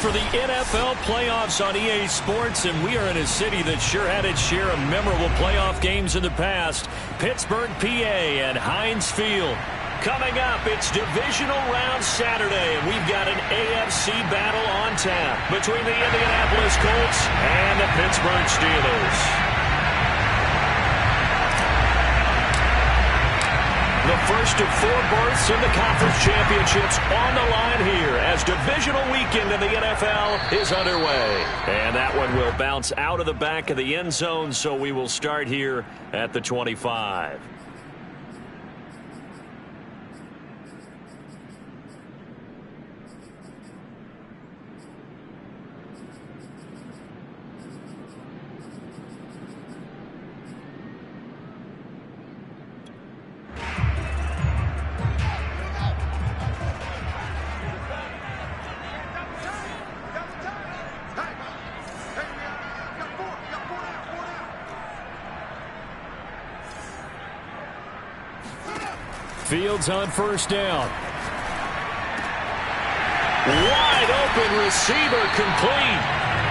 for the NFL playoffs on EA Sports, and we are in a city that sure had its share of memorable playoff games in the past. Pittsburgh, PA, and Heinz Field. Coming up, it's Divisional Round Saturday, and we've got an AFC battle on tap between the Indianapolis Colts and the Pittsburgh Steelers. The first of 4 berths in the conference championships on the line here as divisional weekend in the NFL is underway. And that one will bounce out of the back of the end zone, so we will start here at the 25. Fields on first down. Wide open receiver complete.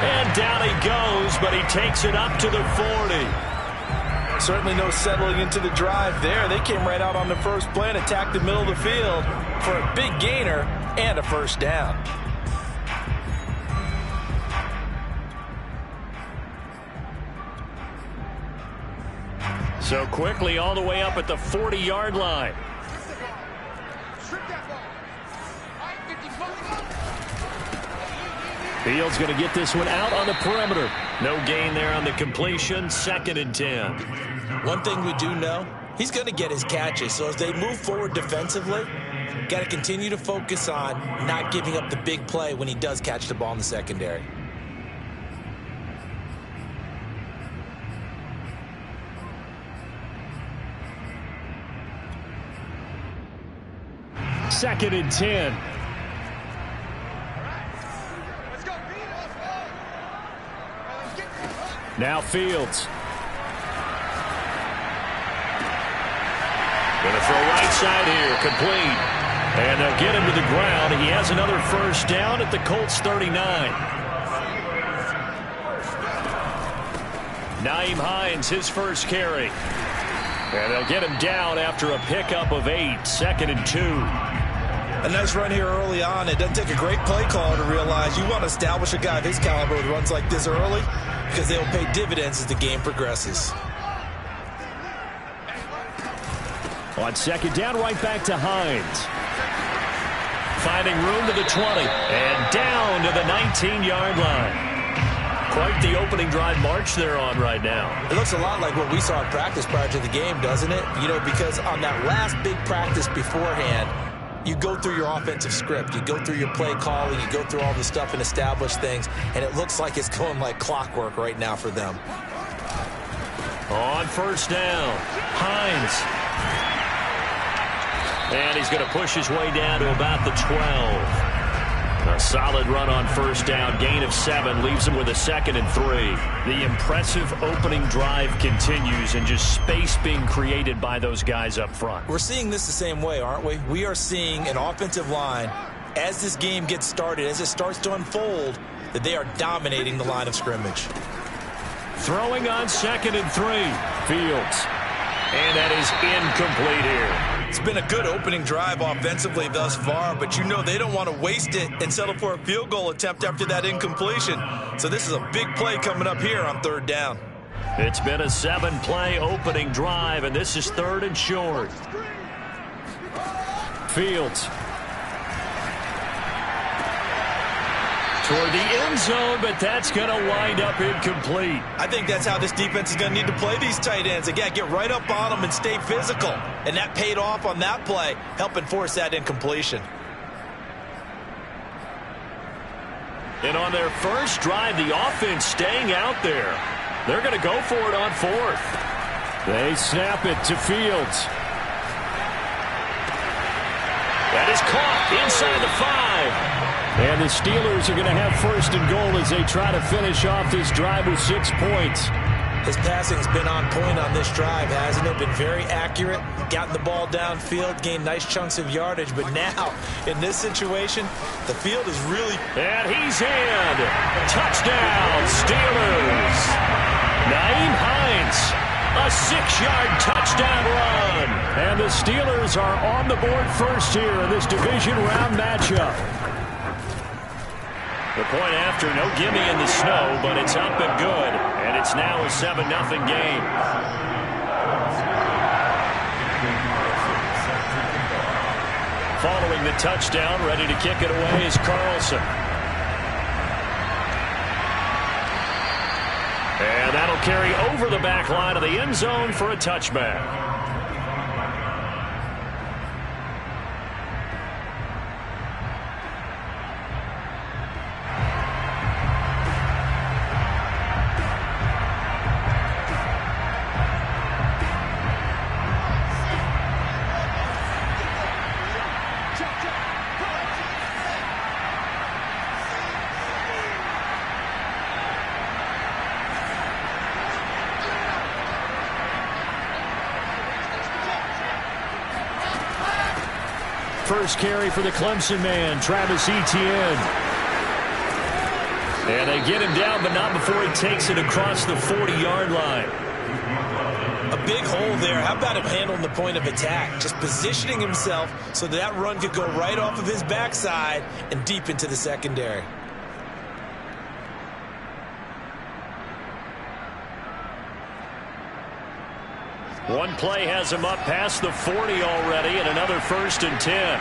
And down he goes, but he takes it up to the 40. Certainly no settling into the drive there. They came right out on the first play and attacked the middle of the field for a big gainer and a first down. So quickly all the way up at the 40-yard line. Fields going to get this one out on the perimeter. No gain there on the completion. 2nd and 10. One thing we do know, he's going to get his catches. So as they move forward defensively, got to continue to focus on not giving up the big play when he does catch the ball in the secondary. Second and 10. Now Fields. Going to throw right side here, complete. And they'll get him to the ground. He has another first down at the Colts 39. Nyheim Hines, his first carry. And they'll get him down after a pickup of 8. 2nd and 2. A nice run here early on. It doesn't take a great play caller to realize you want to establish a guy of his caliber with runs like this early, because they will pay dividends as the game progresses. On 2nd down, right back to Hines. Finding room to the 20. And down to the 19-yard line. Quite the opening drive march they're on right now. It looks a lot like what we saw in practice prior to the game, doesn't it? You know, because on that last big practice beforehand, you go through your offensive script. You go through your play calling. You go through all the stuff and establish things. And it looks like it's going like clockwork right now for them. On first down, Hines. And he's going to push his way down to about the 12. A solid run on first down. Gain of 7 leaves him with a 2nd and 3. The impressive opening drive continues and just space being created by those guys up front. We're seeing this the same way, aren't we? We are seeing an offensive line, as this game gets started, as it starts to unfold, that they are dominating the line of scrimmage. Throwing on 2nd and 3. Fields. And that is incomplete here. It's been a good opening drive offensively thus far, but you know they don't want to waste it and settle for a field goal attempt after that incompletion. So this is a big play coming up here on 3rd down. It's been a 7-play opening drive, and this is 3rd and short. Fields. Toward the end zone, but that's going to wind up incomplete. I think that's how this defense is going to need to play these tight ends. Again, get right up on them and stay physical. And that paid off on that play, helping force that incompletion. And on their first drive, the offense staying out there. They're going to go for it on 4th. They snap it to Fields. That is caught inside the 5. And the Steelers are going to have 1st and goal as they try to finish off this drive with 6 points. His passing's been on point on this drive, hasn't it? Been very accurate, gotten the ball downfield, gained nice chunks of yardage. But now, in this situation, the field is really... And he's in. Touchdown, Steelers. Nyheim Hines, a 6-yard touchdown run. And the Steelers are on the board first here in this division round matchup. The point after, no gimme in the snow, but it's up and good. And it's now a 7-0 game. Following the touchdown, ready to kick it away is Carlson. And that'll carry over the back line of the end zone for a touchback. First carry for the Clemson man, Travis Etienne. And they get him down, but not before he takes it across the 40-yard line. A big hole there. How about him handling the point of attack? Just positioning himself so that run could go right off of his backside and deep into the secondary. One play has him up past the 40 already, and another 1st and 10.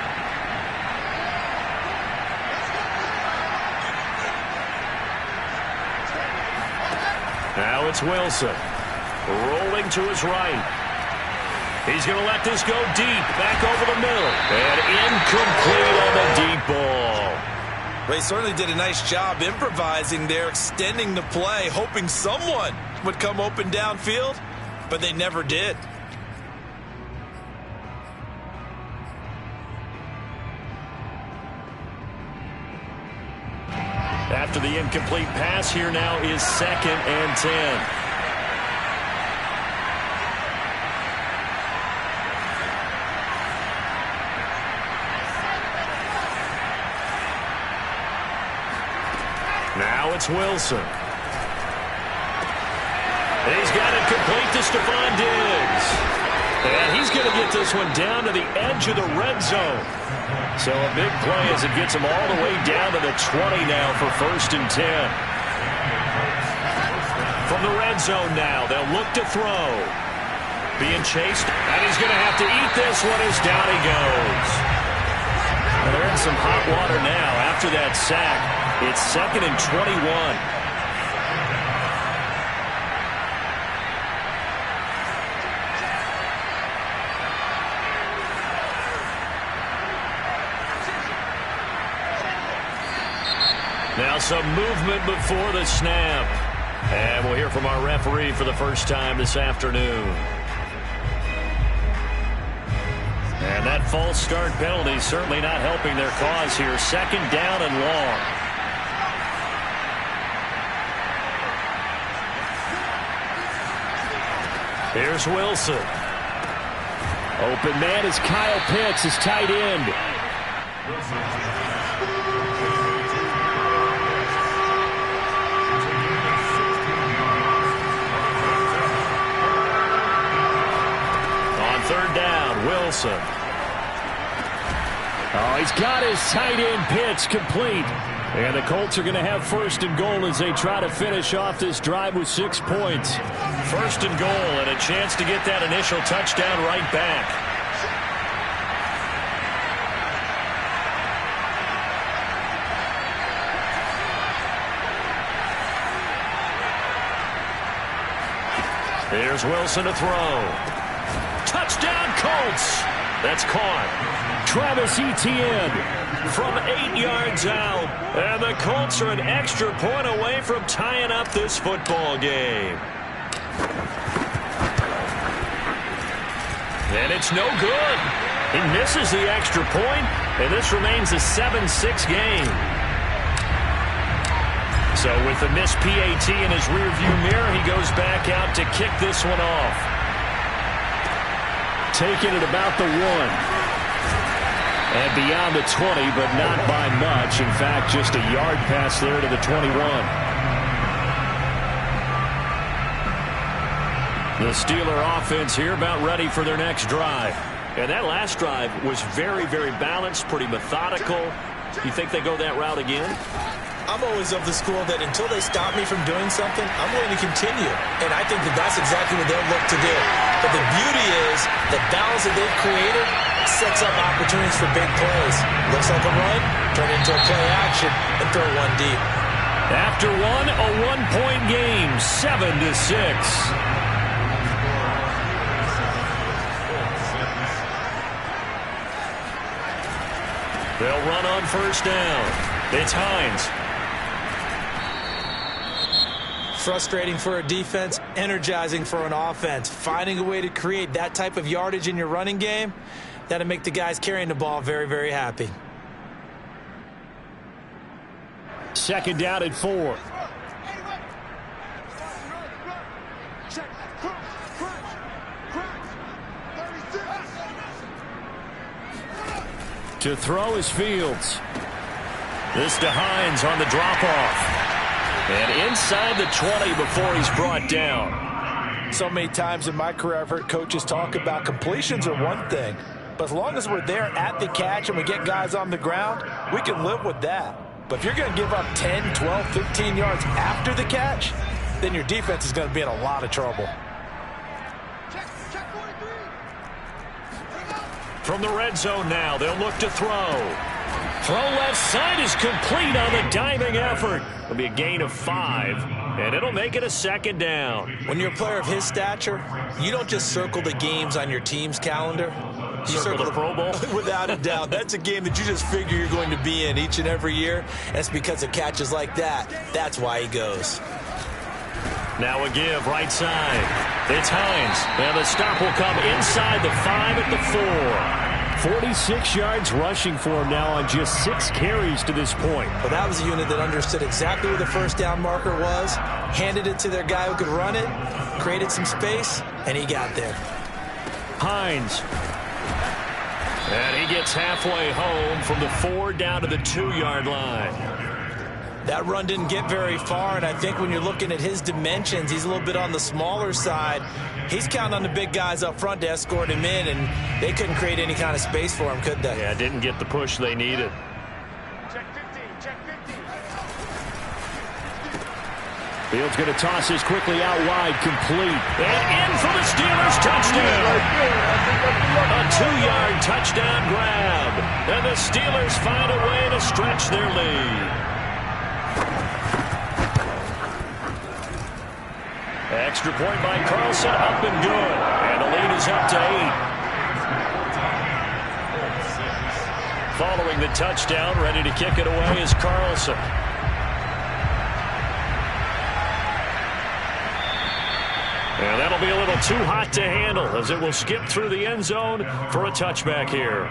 Now it's Wilson. Rolling to his right. He's going to let this go deep. Back over the middle. And incomplete on the deep ball. They certainly did a nice job improvising there, extending the play, hoping someone would come open downfield. But they never did. After the incomplete pass, here now is 2nd and 10. Now it's Wilson. He's got it complete to Stephon Diggs. And he's going to get this one down to the edge of the red zone. So a big play as it gets him all the way down to the 20 now for 1st and 10. From the red zone now, they'll look to throw. Being chased, and he's going to have to eat this one as down he goes. Well, they're in some hot water now after that sack. It's 2nd and 21. Now some movement before the snap. And we'll hear from our referee for the first time this afternoon. And that false start penalty certainly not helping their cause here. 2nd down and long. Here's Wilson. Open man is Kyle Pitts, his tight end. Wilson. Oh, he's got his tight end Pitts complete. And the Colts are going to have 1st and goal as they try to finish off this drive with 6 points. 1st and goal and a chance to get that initial touchdown right back. Here's Wilson to throw. Touchdown, Colts. That's caught. Travis Etienne from 8 yards out. And the Colts are an extra point away from tying up this football game. And it's no good. He misses the extra point, and this remains a 7-6 game. So with the missed PAT in his rearview mirror, he goes back out to kick this one off. Taking it about the 1. And beyond the 20, but not by much. In fact, just a yard pass there to the 21. The Steeler offense here about ready for their next drive. And that last drive was very, very balanced, pretty methodical. You think they go that route again? I'm always of the school that until they stop me from doing something, I'm going to continue. And I think that that's exactly what they'll look to do. But the beauty is the balance that they've created sets up opportunities for big plays. Looks like a run, turn it into a play action, and throw one deep. After one, a one-point game, 7-6. They'll run on first down. It's Hines. Frustrating for a defense, energizing for an offense. Finding a way to create that type of yardage in your running game, that'll make the guys carrying the ball very, very happy. Second down at 4. To throw is Fields. This to Hines on the drop-off. And inside the 20 before he's brought down. So many times in my career I've heard coaches talk about completions are one thing, but as long as we're there at the catch and we get guys on the ground, we can live with that. But if you're going to give up 10, 12, 15 yards after the catch, then your defense is going to be in a lot of trouble. From the red zone now, they'll look to throw. Throw left side is complete on the diving effort. It'll be a gain of 5, and it'll make it a second down. When you're a player of his stature, you don't just circle the games on your team's calendar. You circle the Pro Bowl? Without a doubt. That's a game that you just figure you're going to be in each and every year. And it's because of catches like that. That's why he goes. Now a give right side. It's Hines. And the stop will come inside the 5 at the 4. 46 yards rushing for him now on just 6 carries to this point. Well, that was a unit that understood exactly where the first down marker was, handed it to their guy who could run it, created some space, and he got there. Hines. And he gets halfway home from the 4 down to the 2-yard line. That run didn't get very far, and I think when you're looking at his dimensions, he's a little bit on the smaller side. He's counting on the big guys up front to escort him in, and they couldn't create any kind of space for him, could they? Yeah, didn't get the push they needed. Check 15, check 15. Fields going to toss this quickly out wide, complete. And in for the Steelers, touchdown. A 2-yard touchdown grab. And the Steelers find a way to stretch their lead. Extra point by Carlson, up and good. And the lead is up to 8. Following the touchdown, ready to kick it away is Carlson. And that'll be a little too hot to handle as it will skip through the end zone for a touchback here.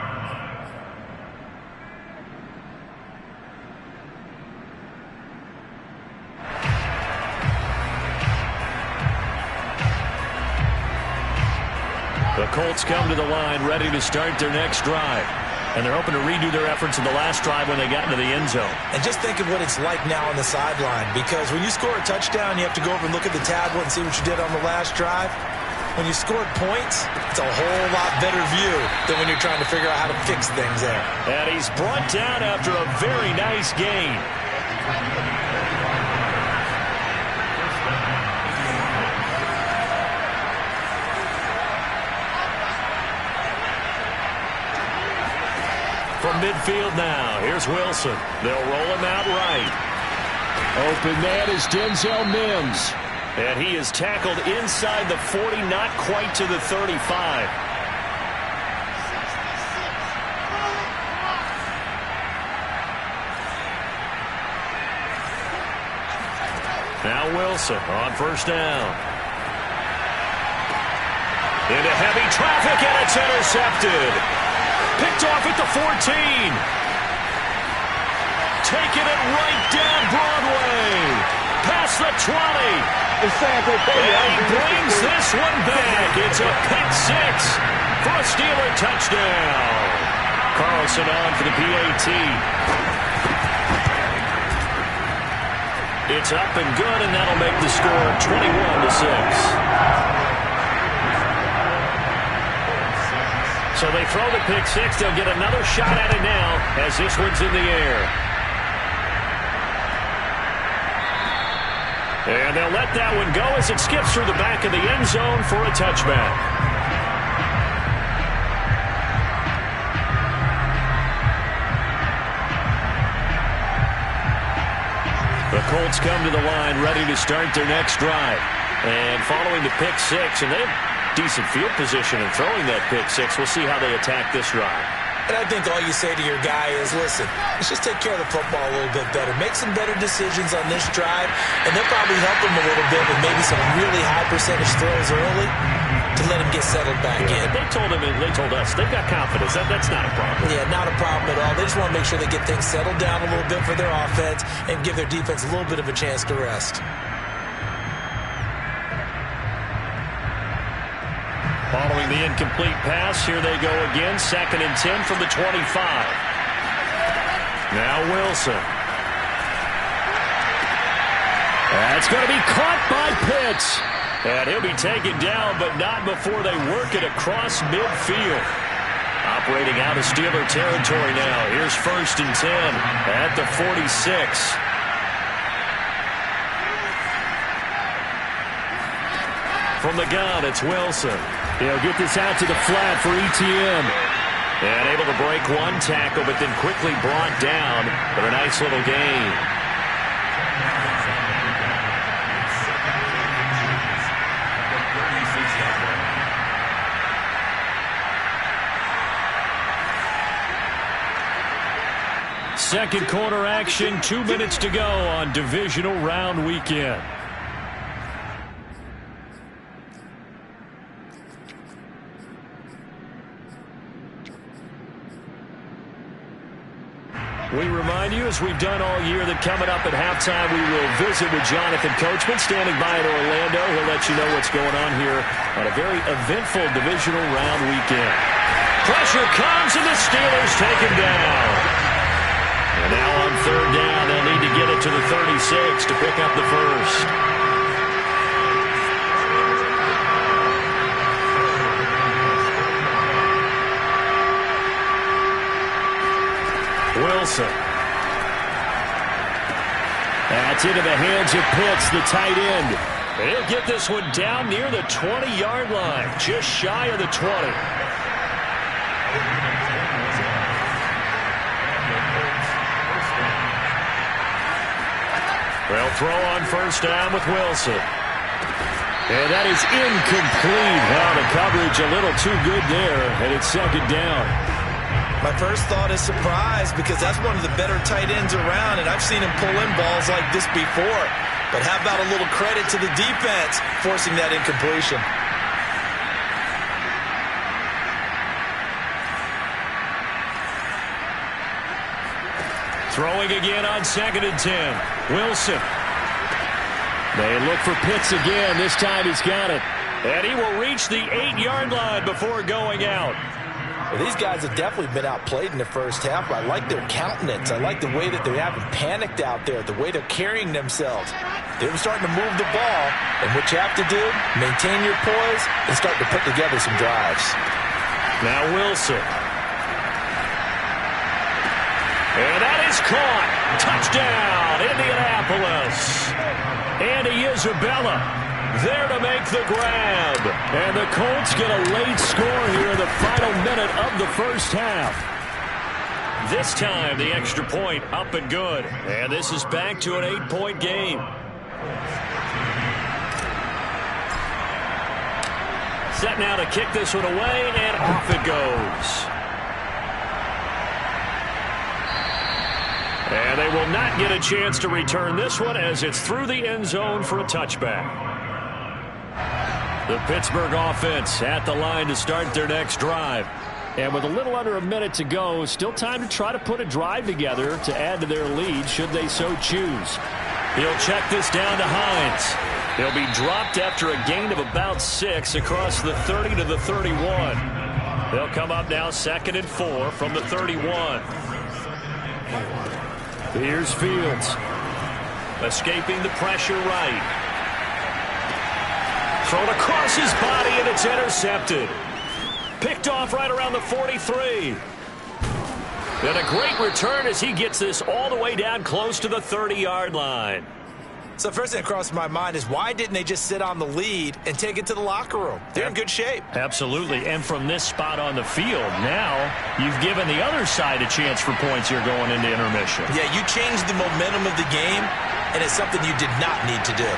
The Colts come to the line ready to start their next drive. And they're hoping to redo their efforts in the last drive when they got into the end zone. And just think of what it's like now on the sideline, because when you score a touchdown, you have to go over and look at the tablet and see what you did on the last drive. When you scored points, it's a whole lot better view than when you're trying to figure out how to fix things there. And he's brought down after a very nice gain. From midfield now, here's Wilson. They'll roll him out right. Open man is Denzel Mims. And he is tackled inside the 40, not quite to the 35. Now Wilson on first down. Into heavy traffic, and it's intercepted. Picked off at the 14. Taking it right down Broadway. across the 20. And he brings this one back. It's a pick six for a Steeler touchdown. Carlson on for the PAT. It's up and good, and that'll make the score 21-6. So they throw the pick six. They'll get another shot at it now as this one's in the air. And they'll let that one go as it skips through the back of the end zone for a touchback. The Colts come to the line ready to start their next drive. And following the pick six, and they have decent field position in throwing that pick six. We'll see how they attack this drive. And I think all you say to your guy is, listen, let's just take care of the football a little bit better. Make some better decisions on this drive, and they'll probably help him a little bit with maybe some really high percentage throws early to let him get settled back in. They told us they've got confidence. That's not a problem. Yeah, not a problem at all. They just want to make sure they get things settled down a little bit for their offense and give their defense a little bit of a chance to rest. Following the incomplete pass, here they go again. 2nd and 10 from the 25. Now Wilson. That's going to be caught by Pitts. And he'll be taken down, but not before they work it across midfield. Operating out of Steeler territory now. Here's 1st and 10 at the 46. From the gun, it's Wilson. He'll get this out to the flat for ETN. And able to break one tackle, but then quickly brought down for a nice little gain. Second quarter action, 2 minutes to go on Divisional Round Weekend. We remind you, as we've done all year, that coming up at halftime, we will visit with Jonathan Coachman, standing by in Orlando. He'll let you know what's going on here on a very eventful Divisional Round weekend. Pressure comes, and the Steelers take him down. And now on 3rd down, they'll need to get it to the 36 to pick up the first. Wilson. That's into the hands of Pitts, the tight end. And he'll get this one down near the 20-yard line, just shy of the 20. They'll throw on 1st down with Wilson. And that is incomplete. Wow, the coverage a little too good there, and it's 2nd down. My first thought is surprise, because that's one of the better tight ends around, and I've seen him pull in balls like this before. But how about a little credit to the defense forcing that incompletion? Throwing again on 2nd and 10. Wilson. They look for Pitts again. This time he's got it. And he will reach the 8-yard line before going out. Well, these guys have definitely been outplayed in the first half. I like their countenance. I like the way that they haven't panicked out there, the way they're carrying themselves. They're starting to move the ball, and what you have to do, maintain your poise and start to put together some drives. Now Wilson. And that is caught. Touchdown, Indianapolis. Andy Isabella there to make the grab. And the Colts get a late score here in the final minute of the first half. This time, the extra point up and good. And this is back to an 8-point game. Set now to kick this one away, and off it goes. And they will not get a chance to return this one as it's through the end zone for a touchback. The Pittsburgh offense at the line to start their next drive. And with a little under a minute to go, still time to try to put a drive together to add to their lead should they so choose. He'll check this down to Hines. He'll be dropped after a gain of about 6 across the 30 to the 31. They'll come up now 2nd and 4 from the 31. Here's Fields. Escaping the pressure right. Thrown across his body, and it's intercepted. Picked off right around the 43. And a great return as he gets this all the way down close to the 30-yard line. So first thing that crossed my mind is why didn't they just sit on the lead and take it to the locker room? They're in good shape. Absolutely. And from this spot on the field, now you've given the other side a chance for points here going into intermission. Yeah, you changed the momentum of the game, and it's something you did not need to do.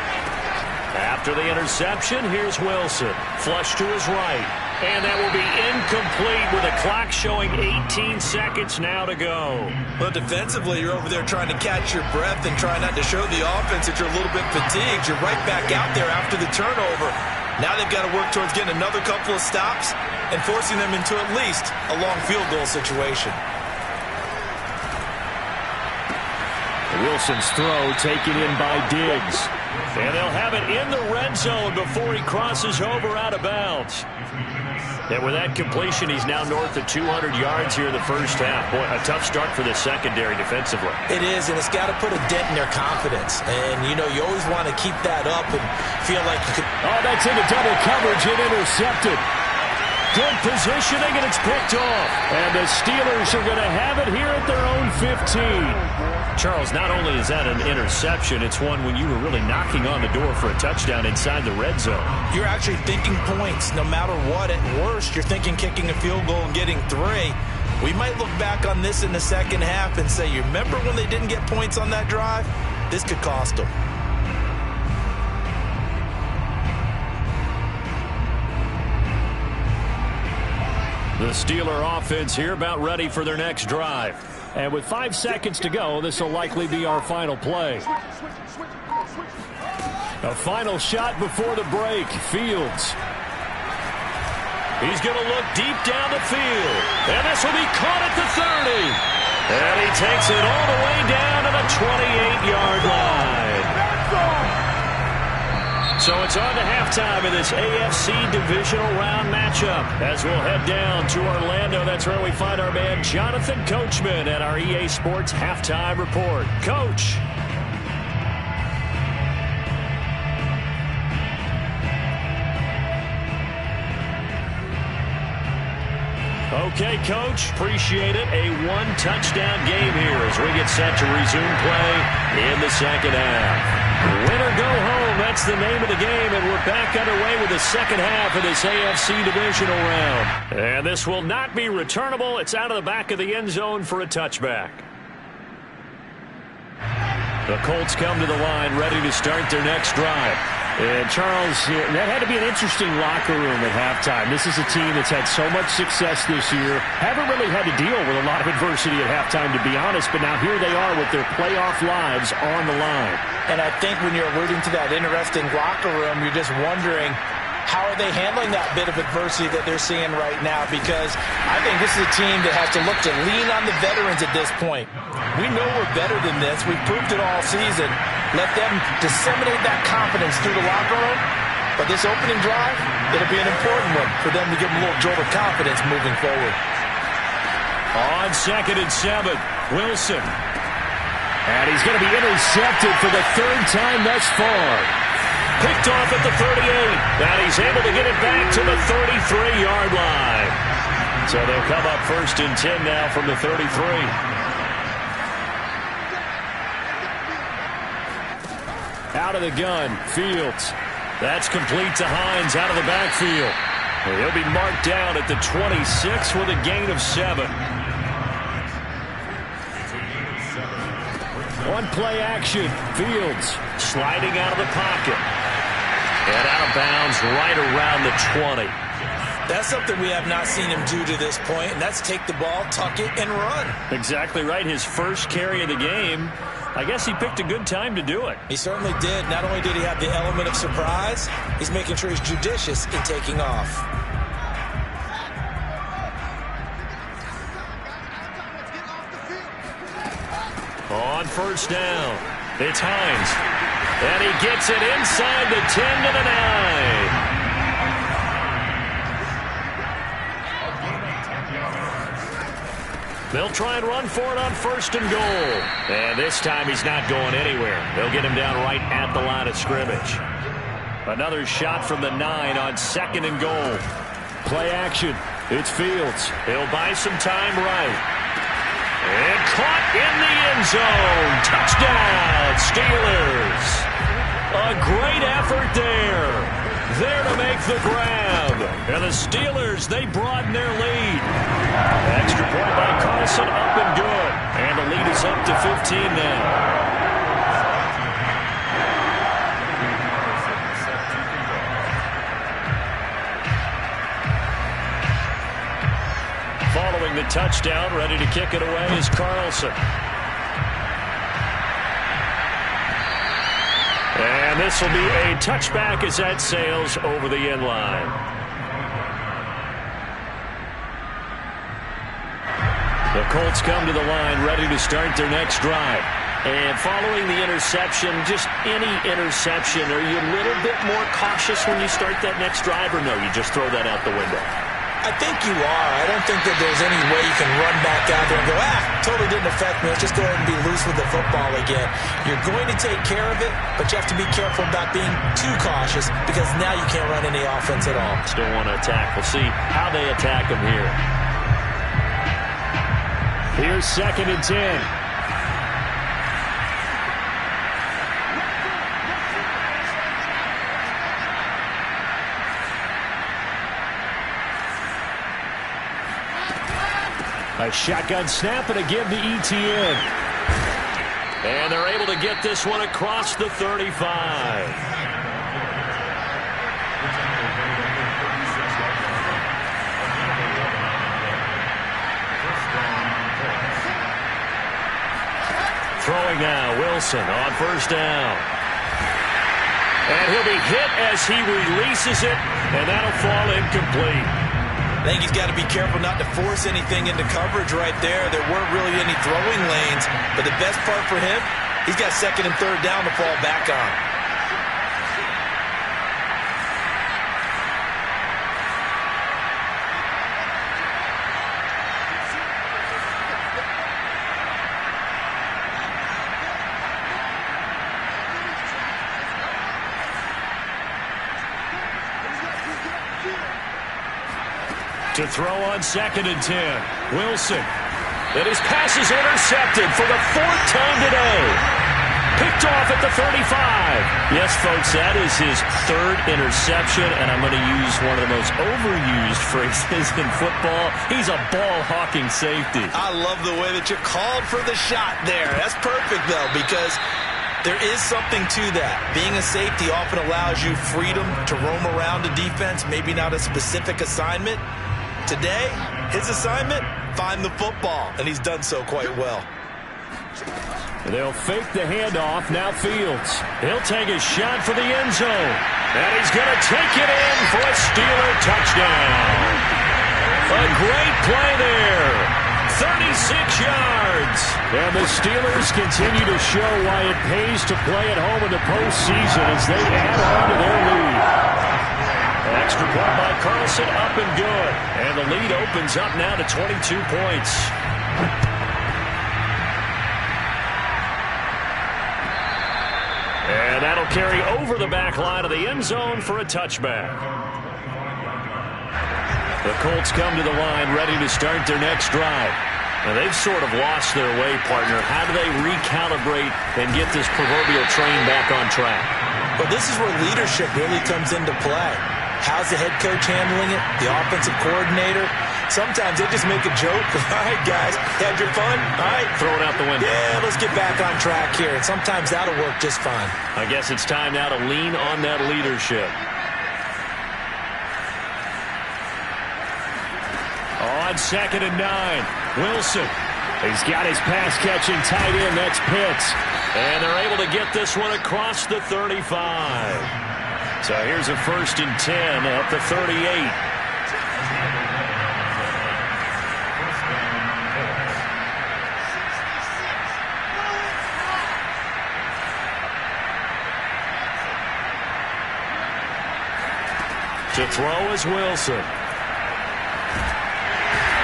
After the interception, here's Wilson. Flush to his right. And that will be incomplete with a clock showing 18 seconds now to go. Well, defensively, you're over there trying to catch your breath and try not to show the offense that you're a little bit fatigued. You're right back out there after the turnover. Now they've got to work towards getting another couple of stops and forcing them into at least a long field goal situation. Wilson's throw taken in by Diggs. And they'll have it in the red zone before he crosses over out of bounds. And with that completion, he's now north of 200 yards here in the first half. Boy, a tough start for the secondary defensively. It is, and it's got to put a dent in their confidence. And, you know, you always want to keep that up and feel like you could... Oh, that's into double coverage and intercepted. Good positioning, and it's picked off. And the Steelers are going to have it here at their own 15. Charles, not only is that an interception, it's one when you were really knocking on the door for a touchdown inside the red zone. You're actually thinking points no matter what. At worst, you're thinking kicking a field goal and getting 3. We might look back on this in the second half and say, you remember when they didn't get points on that drive? This could cost them. The Steeler offense here about ready for their next drive. And with 5 seconds to go, this will likely be our final play. A final shot before the break. Fields. He's going to look deep down the field. And this will be caught at the 30. And he takes it all the way down to the 28-yard line. So it's on to halftime in this AFC Divisional Round matchup. As we'll head down to Orlando, that's where we find our man Jonathan Coachman at our EA Sports Halftime Report. Coach. Okay, Coach, appreciate it. A one-touchdown game here as we get set to resume play in the second half. Win or go home, that's the name of the game, and we're back underway with the second half of this AFC Divisional Round. And this will not be returnable. It's out of the back of the end zone for a touchback. The Colts come to the line ready to start their next drive. And Charles, that had to be an interesting locker room at halftime. This is a team that's had so much success this year. Haven't really had to deal with a lot of adversity at halftime, to be honest. But now here they are with their playoff lives on the line. And I think when you're alluding to that interesting locker room, you're just wondering, how are they handling that bit of adversity that they're seeing right now? Because I think this is a team that has to look to lean on the veterans at this point. We know we're better than this. We've proved it all season. Let them disseminate that confidence through the locker room. But this opening drive, it'll be an important one for them to give them a little jolt of confidence moving forward. On 2nd and 7, Wilson. And he's going to be intercepted for the 3rd time thus far. Picked off at the 38. And he's able to get it back to the 33-yard line. So they'll come up 1st and 10 now from the 33. Out of the gun, Fields. That's complete to Hines out of the backfield. And he'll be marked down at the 26 with a gain of 7. One play action. Fields sliding out of the pocket. And out of bounds right around the 20. That's something we have not seen him do to this point, and that's take the ball, tuck it, and run. Exactly right. His first carry of the game. I guess he picked a good time to do it. He certainly did. Not only did he have the element of surprise, he's making sure he's judicious in taking off. On 1st down, It's Hines. And he gets it inside the 10 to the 9. They'll try and run for it on 1st and goal. And this time he's not going anywhere. They'll get him down right at the line of scrimmage. Another shot from the 9 on 2nd and goal. Play action. It's Fields. He'll buy some time right. And caught in the end zone. Touchdown, Steelers. A great effort there. There to make the grab. And the Steelers, they broaden their lead. Extra point by Carlson, up and good. And the lead is up to 15 now. Following the touchdown, ready to kick it away is Carlson. And this will be a touchback as that sails over the end line. The Colts come to the line, ready to start their next drive. And following the interception, just any interception, are you a little bit more cautious when you start that next drive, or no, you just throw that out the window? I think you are. I don't think that there's any way you can run back out there and go, totally didn't affect me. Let's just go ahead and be loose with the football again. You're going to take care of it, but you have to be careful about being too cautious because now you can't run any offense at all. Still want to attack. We'll see how they attack them here. Here's 2nd and 10. A shotgun snap and a give to ETN. And they're able to get this one across the 35. Throwing now, Wilson on 1st down. And he'll be hit as he releases it, and that'll fall incomplete. I think he's got to be careful not to force anything into coverage right there. There weren't really any throwing lanes, but the best part for him, he's got 2nd and 3rd down to fall back on. To throw on 2nd and 10. Wilson. And his pass is intercepted for the 4th time today. Picked off at the 35. Yes, folks, that is his 3rd interception, and I'm going to use one of the most overused phrases in football. He's a ball-hawking safety. I love the way that you called for the shot there. That's perfect, though, because there is something to that. Being a safety often allows you freedom to roam around a defense, maybe not a specific assignment. Today, his assignment, find the football, and he's done so quite well. They'll fake the handoff. Now Fields. He'll take a shot for the end zone. And he's going to take it in for a Steeler touchdown. A great play there. 36 yards. And the Steelers continue to show why it pays to play at home in the postseason as they add on to their lead. Extra point by Carlson, up and good. And the lead opens up now to 22 points. And that'll carry over the back line of the end zone for a touchback. The Colts come to the line ready to start their next drive. Now they've sort of lost their way, partner. How do they recalibrate and get this proverbial train back on track? Well, this is where leadership really comes into play. How's the head coach handling it? The offensive coordinator? Sometimes they just make a joke. All right, guys, had your fun? All right. Throw it out the window. Yeah, let's get back on track here. And sometimes that'll work just fine. I guess it's time now to lean on that leadership. On 2nd and 9, Wilson. He's got his pass-catching tight end. That's Pitts. And they're able to get this one across the 35. So here's a 1st and 10 at the 38. To throw is Wilson.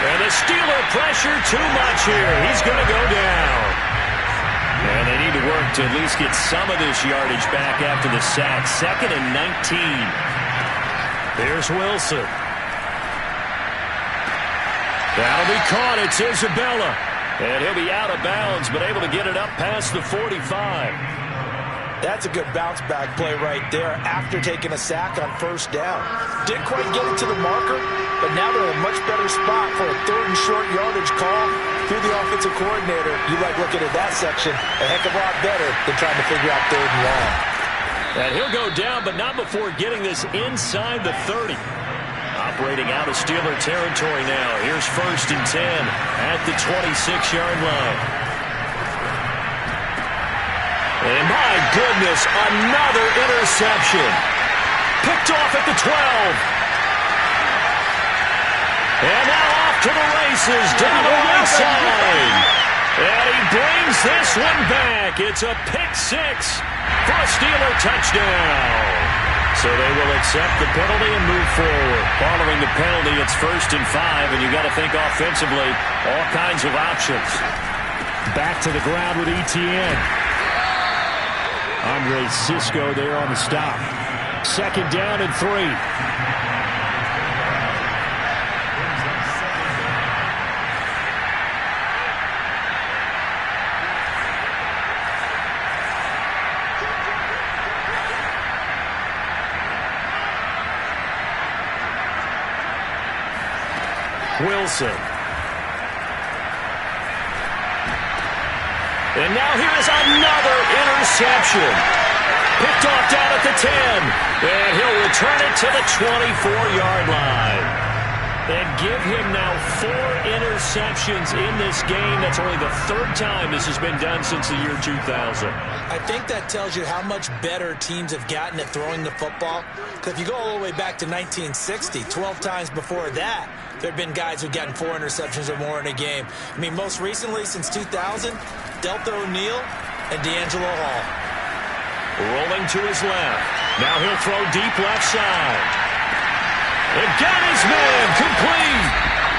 And the Steeler pressure too much here. He's going to go down. And they need to work to at least get some of this yardage back after the sack. 2nd and 19. Here's Wilson. That'll be caught. It's Isabella. And he'll be out of bounds, but able to get it up past the 45. That's a good bounce-back play right there after taking a sack on 1st down. Didn't quite get it to the marker, but now they're in a much better spot for a 3rd and short yardage call through the offensive coordinator. You like looking at that section a heck of a lot better than trying to figure out 3rd and long. And he'll go down, but not before getting this inside the 30. Operating out of Steeler territory now. Here's 1st and 10 at the 26-yard line. And my goodness, another interception. Picked off at the 12. And now off to the races down the right side. And he brings this one back. It's a pick 6 for a Steeler touchdown. So they will accept the penalty and move forward. Following the penalty, it's 1st and 5, and you got to think offensively, all kinds of options. Back to the ground with Etienne. Andre Cisco there on the stop. 2nd down and 3. Wilson. And now here is another interception. Picked off down at the 10. And he'll return it to the 24-yard line. And give him now 4 interceptions in this game. That's only the 3rd time this has been done since the year 2000. I think that tells you how much better teams have gotten at throwing the football. Because if you go all the way back to 1960, 12 times before that, there have been guys who've gotten 4 interceptions or more in a game. I mean, most recently, since 2000, Delta O'Neal and D'Angelo Hall. Rolling to his left. Now he'll throw deep left side. And got his man complete.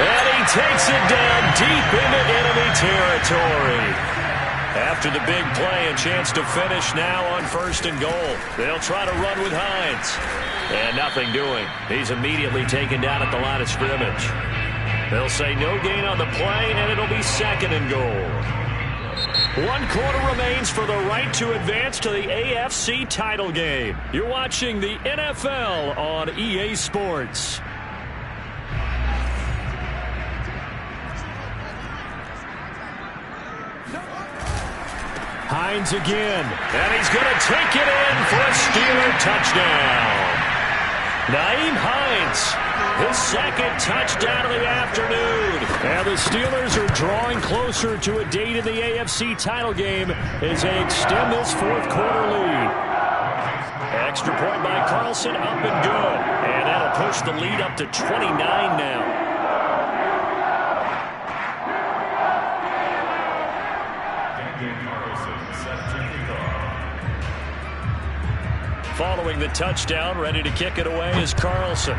And he takes it down deep into enemy territory. After the big play, a chance to finish now on 1st and goal. They'll try to run with Hines. And nothing doing. He's immediately taken down at the line of scrimmage. They'll say no gain on the play, and it'll be 2nd and goal. 1 quarter remains for the right to advance to the AFC title game. You're watching the NFL on EA Sports. Hines again, and he's going to take it in for a Steeler touchdown. Nyheim Hines, his 2nd touchdown of the afternoon. And the Steelers are drawing closer to a date in the AFC title game as they extend this 4th quarter lead. Extra point by Carlson, up and good. And that'll push the lead up to 29 now. Following the touchdown, ready to kick it away is Carlson.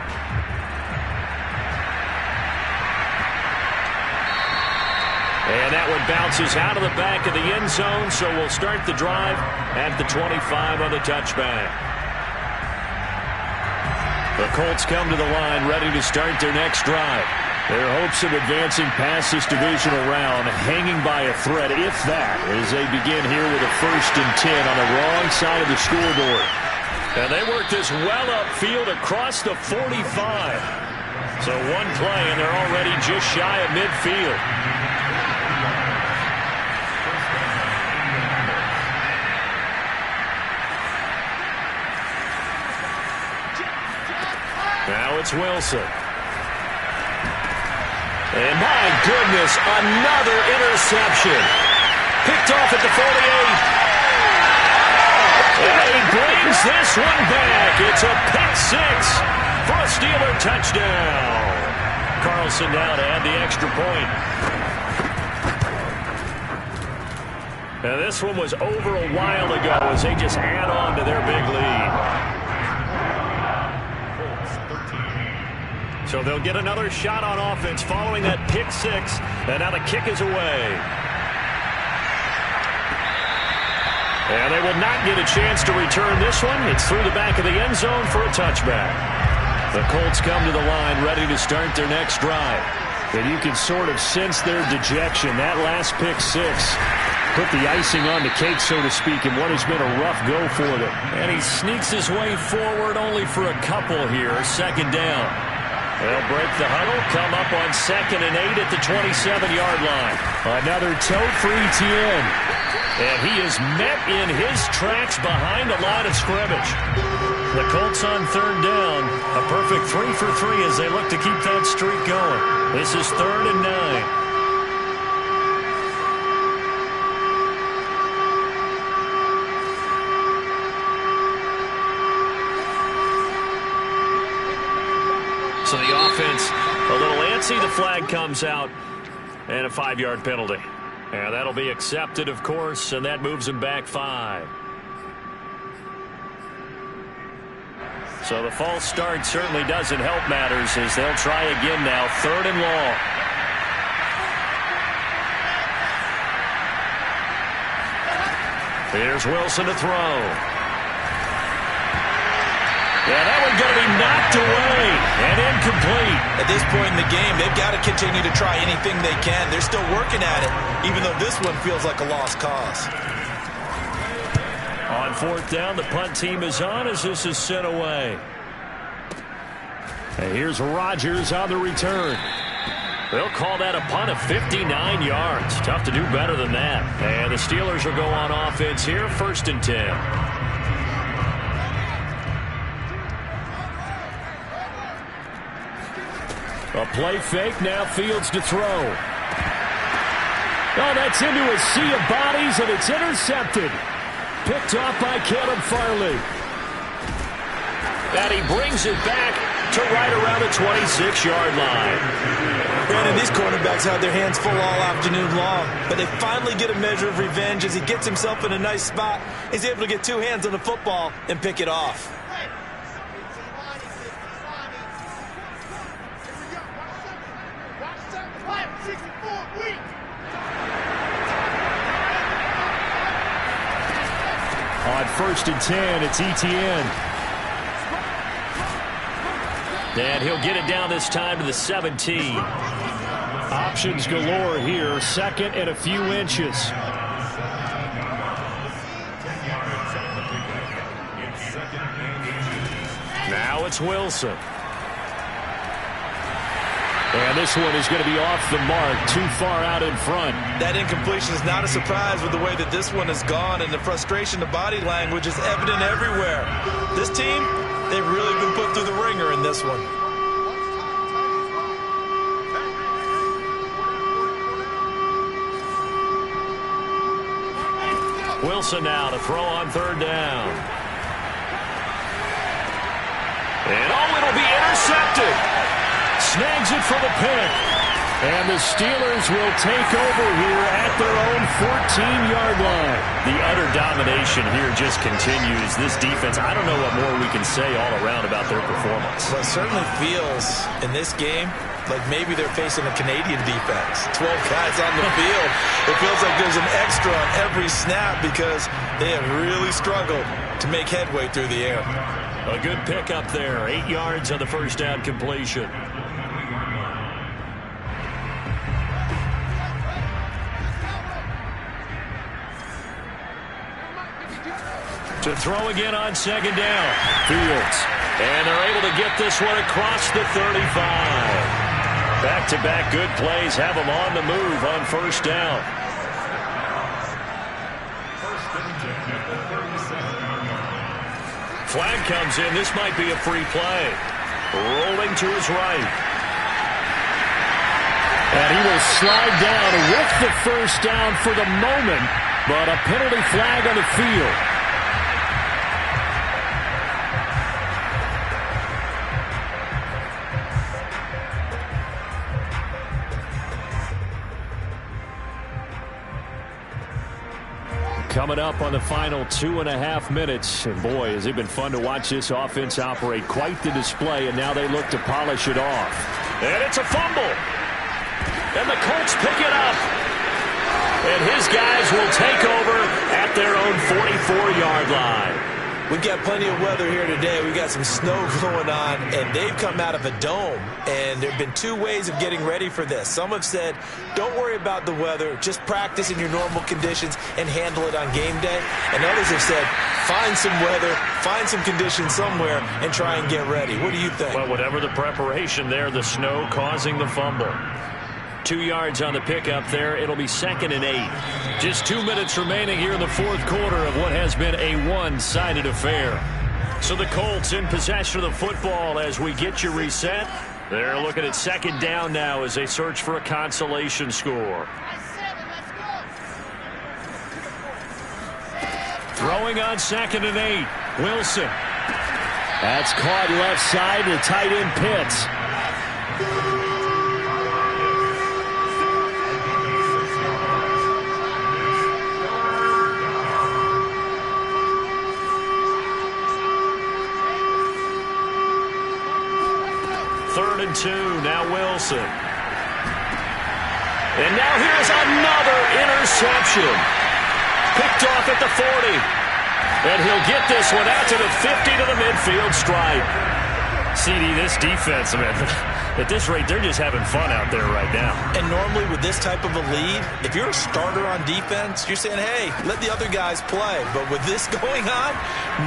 And that one bounces out of the back of the end zone, so we'll start the drive at the 25 on the touchback. The Colts come to the line, ready to start their next drive. Their hopes of advancing past this divisional round hanging by a thread, if that, as they begin here with a 1st and 10 on the wrong side of the scoreboard. And they work this well upfield across the 45. So one play, and they're already just shy of midfield. Now it's Wilson. And my goodness, another interception. Picked off at the 48. And he brings this one back. It's a pick 6 for a Steeler touchdown. Carlson now to add the extra point. Now this one was over a while ago as they just add on to their big lead. So they'll get another shot on offense following that pick six. And now the kick is away. And they will not get a chance to return this one. It's through the back of the end zone for a touchback. The Colts come to the line ready to start their next drive. And you can sort of sense their dejection. That last pick six put the icing on the cake, so to speak, in what has been a rough go for them. And he sneaks his way forward only for a couple here. Second down. They'll break the huddle, come up on 2nd and 8 at the 27-yard line. Another tote for ETN. And he is met in his tracks behind the line of scrimmage. The Colts on 3rd down. A perfect 3 for 3 as they look to keep that streak going. This is 3rd and 9. So the offense a little antsy. The flag comes out and a 5-yard penalty. And that'll be accepted, of course, and that moves them back 5. So the false start certainly doesn't help matters as they'll try again now. 3rd and long. Here's Wilson to throw. Yeah, that one's going to be knocked away and incomplete. At this point in the game, they've got to continue to try anything they can. They're still working at it, even though this one feels like a lost cause. On 4th down, the punt team is on as this is sent away. And here's Rodgers on the return. They'll call that a punt of 59 yards. Tough to do better than that. And the Steelers will go on offense here, 1st and 10. A play fake, now Fields to throw. Oh, that's into a sea of bodies, and it's intercepted. Picked off by Caleb Farley. And he brings it back to right around the 26-yard line. Brandon, these cornerbacks had their hands full all afternoon long, but they finally get a measure of revenge as he gets himself in a nice spot. He's able to get 2 hands on the football and pick it off. On 1st and 10, it's ETN. And he'll get it down this time to the 17. Options galore here. 2nd and a few inches. Now it's Wilson. And this one is going to be off the mark, too far out in front. That incompletion is not a surprise with the way that this one has gone, and the frustration, the body language is evident everywhere. This team, they've really been put through the ringer in this one. Wilson now to throw on 3rd down. And it'll be intercepted. Snags it for the pick. And the Steelers will take over here at their own 14-yard line. The utter domination here just continues. This defense, I don't know what more we can say all around about their performance. Well, it certainly feels in this game like maybe they're facing a Canadian defense. 12 guys on the field. It feels like there's an extra on every snap because they have really struggled to make headway through the air. A good pick up there. 8 yards on the first down completion. To throw again on 2nd down. Fields. And they're able to get this one across the 35. Back-to-back good plays have them on the move on 1st down. Flag comes in. This might be a free play. Rolling to his right. And he will slide down with the 1st down for the moment, but a penalty flag on the field. Coming up on the final 2.5 minutes. And boy, has it been fun to watch this offense operate. Quite the display, and now they look to polish it off. And it's a fumble. And the Colts pick it up. And his guys will take over at their own 44-yard line. We've got plenty of weather here today. We've got some snow going on, and they've come out of a dome. And there have been two ways of getting ready for this. Some have said, don't worry about the weather. Just practice in your normal conditions and handle it on game day. And others have said, find some weather, find some conditions somewhere, and try and get ready. What do you think? Well, whatever the preparation there, the snow causing the fumble. 2 yards on the pickup there. It'll be 2nd and 8. Just 2 minutes remaining here in the fourth quarter of what has been a one-sided affair. So the Colts in possession of the football as we get you reset. They're looking at 2nd down now as they search for a consolation score. Throwing on 2nd and 8. Wilson. That's caught left side to tight end Pitts. Third and 2, now Wilson. And now here's another interception. Picked off at the 40. And he'll get this one out to the 50 to the midfield stripe. CD, this defense, man, at this rate, they're just having fun out there right now. And normally with this type of a lead, if you're a starter on defense, you're saying, hey, let the other guys play. But with this going on,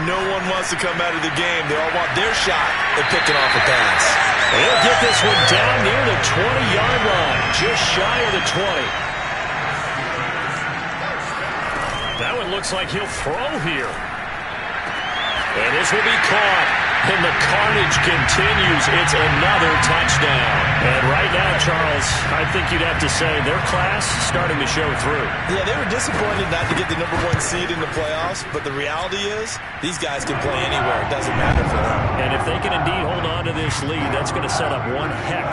no one wants to come out of the game. They all want their shot at picking off a pass. He'll get this one down near the 20-yard line, just shy of the 20. That one looks like he'll throw here. And this will be caught. And the carnage continues. It's another touchdown. And right now, Charles, I think you'd have to say their class starting to show through. Yeah, they were disappointed not to get the #1 seed in the playoffs, but the reality is these guys can play anywhere. It doesn't matter for them. And if they can indeed hold on to this lead, that's going to set up one heck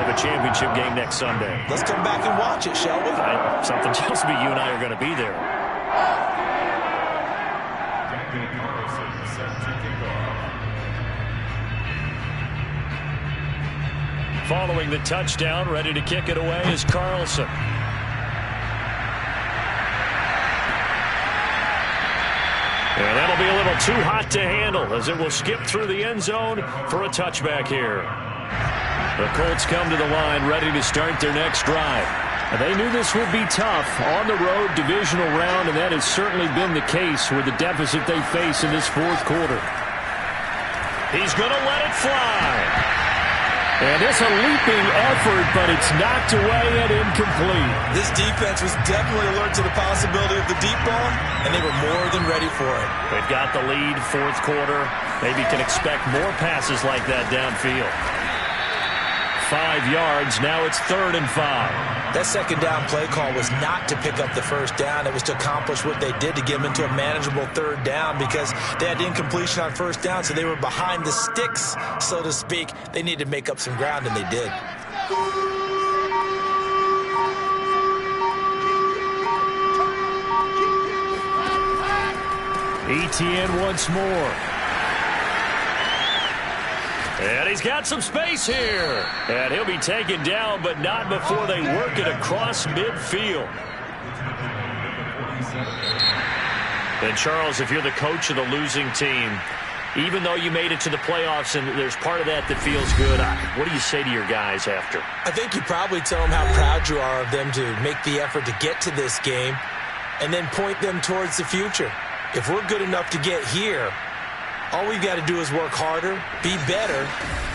of a championship game next Sunday. Let's come back and watch it, shall we? Something tells me you and I are going to be there. Following the touchdown, ready to kick it away is Carlson. And that'll be a little too hot to handle as it will skip through the end zone for a touchback here. The Colts come to the line ready to start their next drive. And they knew this would be tough on the road divisional round, and that has certainly been the case with the deficit they face in this fourth quarter. He's going to let it fly. And it's a leaping effort, but it's knocked away and incomplete. This defense was definitely alert to the possibility of the deep ball, and they were more than ready for it. They've got the lead, fourth quarter. Maybe can expect more passes like that downfield. 5 yards, now it's 3rd and 5. That 2nd down play call was not to pick up the 1st down. It was to accomplish what they did to get them into a manageable 3rd down because they had incompletion on 1st down, so they were behind the sticks, so to speak. They needed to make up some ground, and they did. ETN once more. And he's got some space here. And he'll be taken down, but not before they work it across midfield. And, Charles, if you're the coach of the losing team, even though you made it to the playoffs and there's part of that feels good, what do you say to your guys after? I think you probably tell them how proud you are of them to make the effort to get to this game and then point them towards the future. If we're good enough to get here, all we've got to do is work harder, be better,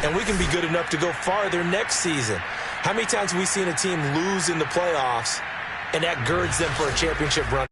and we can be good enough to go farther next season. How many times have we seen a team lose in the playoffs, and that girds them for a championship run?